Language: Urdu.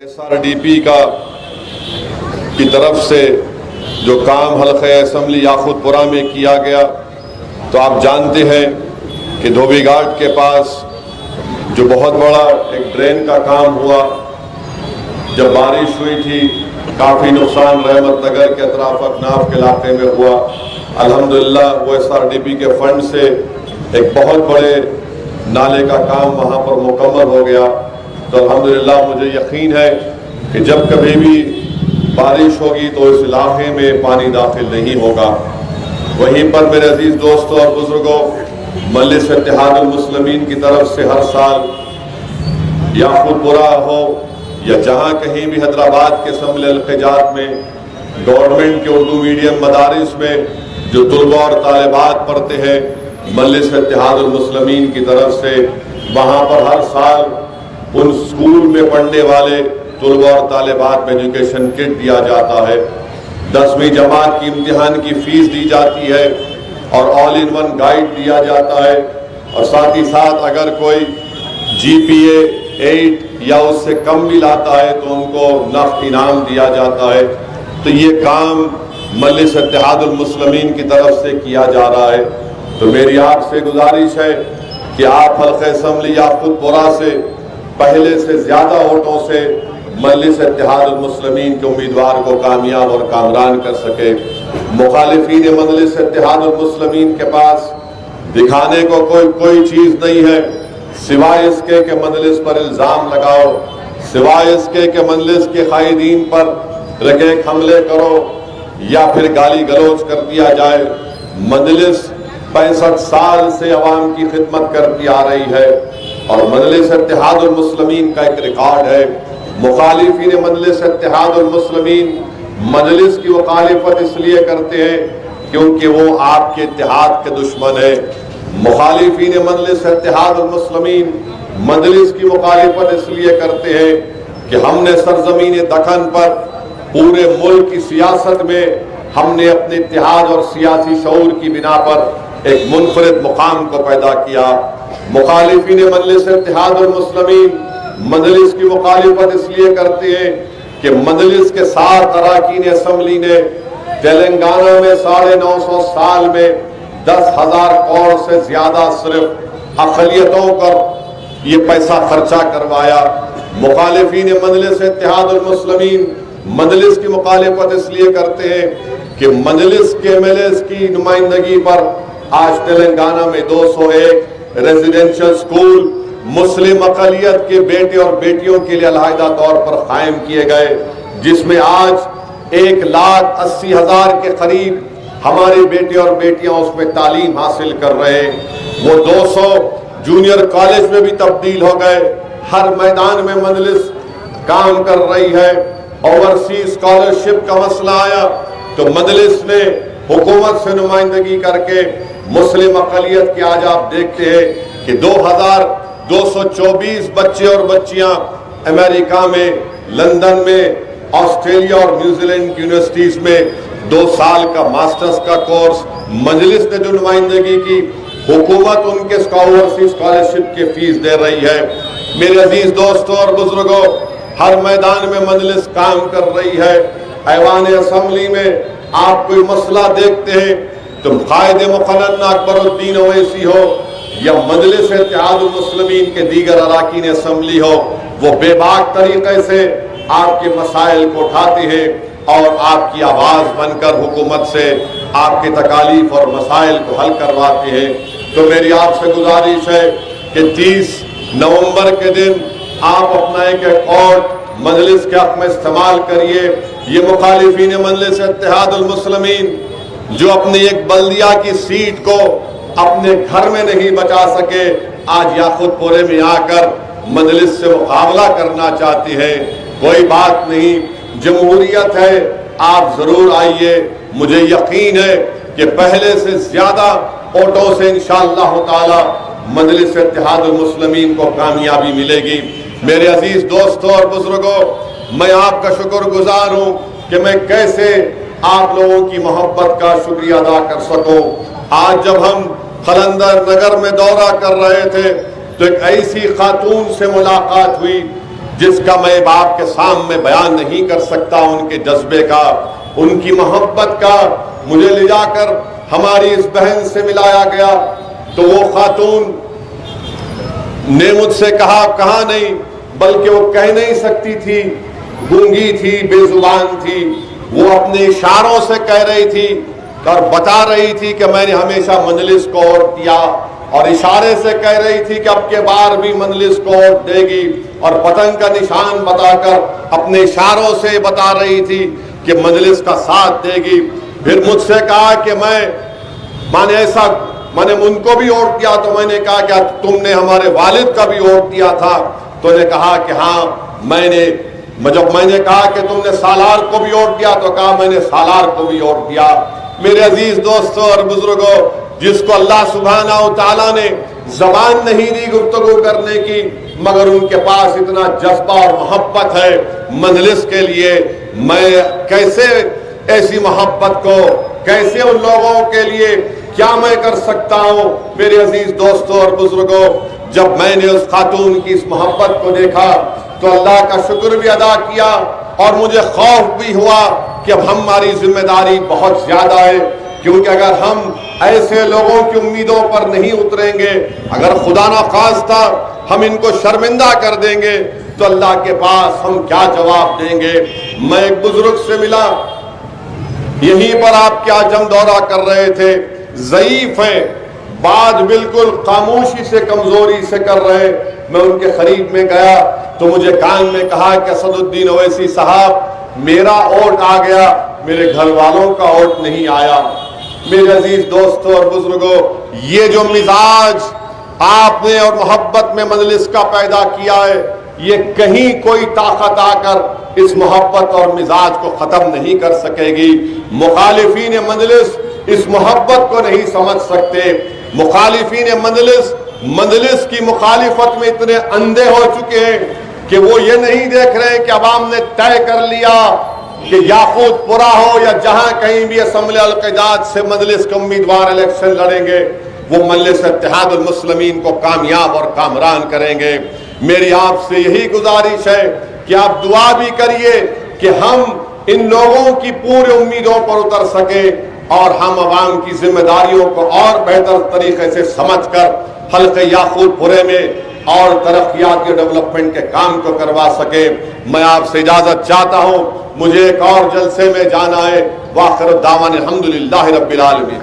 SRDP کی طرف سے جو کام حلقہ اسمبلی یاقوت پورہ میں کیا گیا، تو آپ جانتے ہیں کہ دھوبی گھاٹ کے پاس جو بہت بڑا ایک ڈرین کا کام ہوا، جب بارش ہوئی تھی کافی نقصان رحمت نگر کے اطراف اکناف کے علاقے میں ہوا۔ الحمدللہ وہ SRDP کے فنڈ سے ایک بہت بڑے نالے کا کام وہاں پر مکمل ہو گیا۔ تو الحمدللہ مجھے یقین ہے کہ جب کبھی بھی بارش ہوگی تو اس علاقے میں پانی داخل نہیں ہوگا۔ وہیں پر میرے عزیز دوستوں اور بزرگوں، مجلس اتحاد المسلمین کی طرف سے ہر سال یاقوت پورہ ہو یا جہاں کہیں بھی حیدرآباد کے اسمبلی الخجات میں گورنمنٹ کے اردو میڈیم مدارس میں جو طلباء اور طالبات پڑھتے ہیں، مجلس اتحاد المسلمین کی طرف سے وہاں پر ہر سال ان اسکول میں پڑھنے والے طلباء اور طالبات میں ایجوکیشن کٹ دیا جاتا ہے، 10ویں جماعت کی امتحان کی فیس دی جاتی ہے اور آل ان ون گائیڈ دیا جاتا ہے، اور ساتھ ہی ساتھ اگر کوئی GPA 8 یا اس سے کم بھی لاتا ہے تو ان کو نقد انعام دیا جاتا ہے۔ تو یہ کام مجلس اتحاد المسلمین کی طرف سے کیا جا رہا ہے۔ تو میری آپ سے گزارش ہے کہ آپ حلقہ اسمبلی یاقوت پورہ سے پہلے سے زیادہ ووٹوں سے مجلس اتحاد المسلمین کے امیدوار کو کامیاب اور کامران کر سکے۔ مخالفین مجلس اتحاد المسلمین کے پاس دکھانے کو کوئی چیز نہیں ہے سوائے اس کے کہ مجلس پر الزام لگاؤ، سوائے اس کے کہ مجلس کے قائدین پر رکیک حملے کرو یا پھر گالی گلوچ کر دیا جائے۔ مجلس 65 سال سے عوام کی خدمت کرتی آ رہی ہے اور مجلس اتحاد المسلمین کا ایک ریکارڈ ہے۔ مخالفین مجلس اتحاد المسلمین مجلس کی مخالفت اس لیے کرتے ہیں کیونکہ وہ آپ کے اتحاد کے دشمن ہیں۔ مخالفین مجلس اتحاد المسلمین مجلس کی مخالفت اس لیے کرتے ہیں کہ ہم نے سرزمین دکن پر پورے ملک کی سیاست میں ہم نے اپنے اتحاد اور سیاسی شعور کی بنا پر ایک منفرد مقام کو پیدا کیا۔ مخالفین مجلس اتحاد المسلمین مجلس کی مخالفت اس لیے کرتے ہیں کہ مجلس کے 7 اراکین اسمبلی نے تلنگانہ میں 950 سال میں 10,000 کروڑ سے زیادہ صرف اقلیتوں پر یہ پیسہ خرچہ کروایا۔ مخالفین مجلس اتحاد المسلمین مجلس کی مخالفت اس لیے کرتے ہیں کہ مجلس کے MLAs کی نمائندگی پر آج تلنگانہ میں 201 ریزیڈنشل سکول مسلم اقلیت کے بیٹے اور بیٹیوں کے لیے علیحدہ طور پر قائم کیے گئے، جس میں آج 1,80,000 کے قریب ہمارے بیٹے اور بیٹیاں اس میں تعلیم حاصل کر رہے ہیں۔ وہ 200 جونیئر کالج میں بھی تبدیل ہو گئے۔ ہر میدان میں مجلس کام کر رہی ہے۔ اوورسیز اسکالرشپ کا مسئلہ آیا تو مجلس نے حکومت سے نمائندگی کر کے مسلم اقلیت کے آج آپ دیکھتے ہیں کہ 2,224 بچے اور بچیاں امریکہ میں، لندن میں، آسٹریلیا اور نیوزی لینڈ کی یونیورسٹیز میں 2 سال کا ماسٹرز کا کورس مجلس نے جو نمائندگی کی، حکومت ان کے اوورسیز اسکالرشپ کی فیس دے رہی ہے۔ میرے عزیز دوستوں اور بزرگوں، ہر میدان میں مجلس کام کر رہی ہے۔ ایوان اسمبلی میں آپ کوئی مسئلہ دیکھتے ہیں تو قائد مقننہ اکبر الدین اویسی ہو یا مجلس اتحاد المسلمین کے دیگر اراکین اسمبلی ہو، وہ بے باک طریقے سے آپ کے مسائل کو اٹھاتے ہیں اور آپ کی آواز بن کر حکومت سے آپ کے تکالیف اور مسائل کو حل کرواتے ہیں۔ تو میری آپ سے گزارش ہے کہ 30 نومبر کے دن آپ اپنا ایک اکاؤنٹ مجلس کے حق میں استعمال کریے۔ یہ مخالفین مجلس اتحاد المسلمین جو اپنی ایک بلدیہ کی سیٹ کو اپنے گھر میں نہیں بچا سکے، آج یاقوت پورے میں آ کر مجلس سے مقابلہ کرنا چاہتے ہیں۔ کوئی بات نہیں، جمہوریت ہے، آپ ضرور آئیے۔ مجھے یقین ہے کہ پہلے سے زیادہ ووٹوں سے انشاءاللہ تعالی مجلس اتحاد المسلمین کو کامیابی ملے گی۔ میرے عزیز دوستوں اور بزرگوں، میں آپ کا شکر گزار ہوں کہ میں کیسے آپ لوگوں کی محبت کا شکریہ ادا کر سکوں۔ آج جب ہم قلندر نگر میں دورہ کر رہے تھے تو ایک ایسی خاتون سے ملاقات ہوئی جس کا میں باپ کے سامنے بیان نہیں کر سکتا، ان کے جذبے کا، ان کی محبت کا۔ مجھے لے جا کر ہماری اس بہن سے ملایا گیا تو وہ خاتون نے مجھ سے کہا، کہا نہیں بلکہ وہ کہہ نہیں سکتی تھی، گونگی تھی، بے زبان تھی، وہ اپنے اشاروں سے کہہ رہی تھی اور بتا رہی تھی کہ میں نے ہمیشہ مجلس کو ووٹ دیا، اور اشارے سے کہہ رہی تھی کہ اب کے بار بھی مجلس کو ووٹ دے گی، اور پتنگ کا نشان بتا کر اپنے اشاروں سے بتا رہی تھی کہ مجلس کا ساتھ دے گی۔ پھر مجھ سے کہا کہ میں نے ان کو بھی ووٹ دیا، تو میں نے کہا کہ تم نے ہمارے والد کا بھی ووٹ دیا تھا؟ تو نے کہا کہ ہاں جب میں نے کہا کہ تم نے سالار کو بھی ووٹ دیا، تو کہا میں نے سالار کو بھی ووٹ دیا۔ میرے عزیز دوستوں اور بزرگوں، جس کو اللہ سبحانہ و تعالیٰ نے زبان نہیں دی گفتگو کرنے کی، مگر ان کے پاس اتنا جذبہ اور محبت ہے مجلس کے لیے، میں کیسے ایسی محبت کو، کیسے ان لوگوں کے لیے کیا میں کر سکتا ہوں؟ میرے عزیز دوستوں اور بزرگوں، جب میں نے اس خاتون کی اس محبت کو دیکھا تو اللہ کا شکر بھی ادا کیا، اور مجھے خوف بھی ہوا کہ اب ہماری ذمہ داری بہت زیادہ ہے، کیونکہ اگر ہم ایسے لوگوں کی امیدوں پر نہیں اتریں گے، اگر خدا نخواستہ ہم ان کو شرمندہ کر دیں گے تو اللہ کے پاس ہم کیا جواب دیں گے؟ میں ایک بزرگ سے ملا، یہیں پر آپ کیا جم دورہ کر رہے تھے، ضعیف ہیں، بات بالکل خاموشی سے، کمزوری سے کر رہے۔ میں ان کے قریب میں گیا تو مجھے کان میں کہا کہ اسد الدین اویسی صاحب، میرا ووٹ آ گیا، میرے گھر والوں کا ووٹ نہیں آیا۔ میرے عزیز دوستوں اور بزرگوں، یہ جو مزاج آپ نے اور محبت میں مجلس کا پیدا کیا ہے، یہ کہیں کوئی طاقت آ کر اس محبت اور مزاج کو ختم نہیں کر سکے گی۔ مخالفین مجلس اس محبت کو نہیں سمجھ سکتے۔ مخالفین مجلس کی مخالفت میں اتنے اندھے ہو چکے ہیں کہ وہ یہ نہیں دیکھ رہے کہ عوام نے طے کر لیا کہ یاقوت پورا ہو یا جہاں کہیں بھی اسمبلی القیداد سے مجلس کے امیدوار الیکشن لڑیں گے، وہ مجلس اتحاد المسلمین کو کامیاب اور کامران کریں گے۔ میری آپ سے یہی گزارش ہے کہ آپ دعا بھی کریے کہ ہم ان لوگوں کی پورے امیدوں پر اتر سکیں، اور ہم عوام کی ذمہ داریوں کو اور بہتر طریقے سے سمجھ کر حلقہ یاقوت پورے میں اور ترقیات کے ڈیولپمنٹ کے کام کو کروا سکے۔ میں آپ سے اجازت چاہتا ہوں، مجھے ایک اور جلسے میں جانا ہے۔ وآخر الدعوانا الحمدللہ رب العالمین۔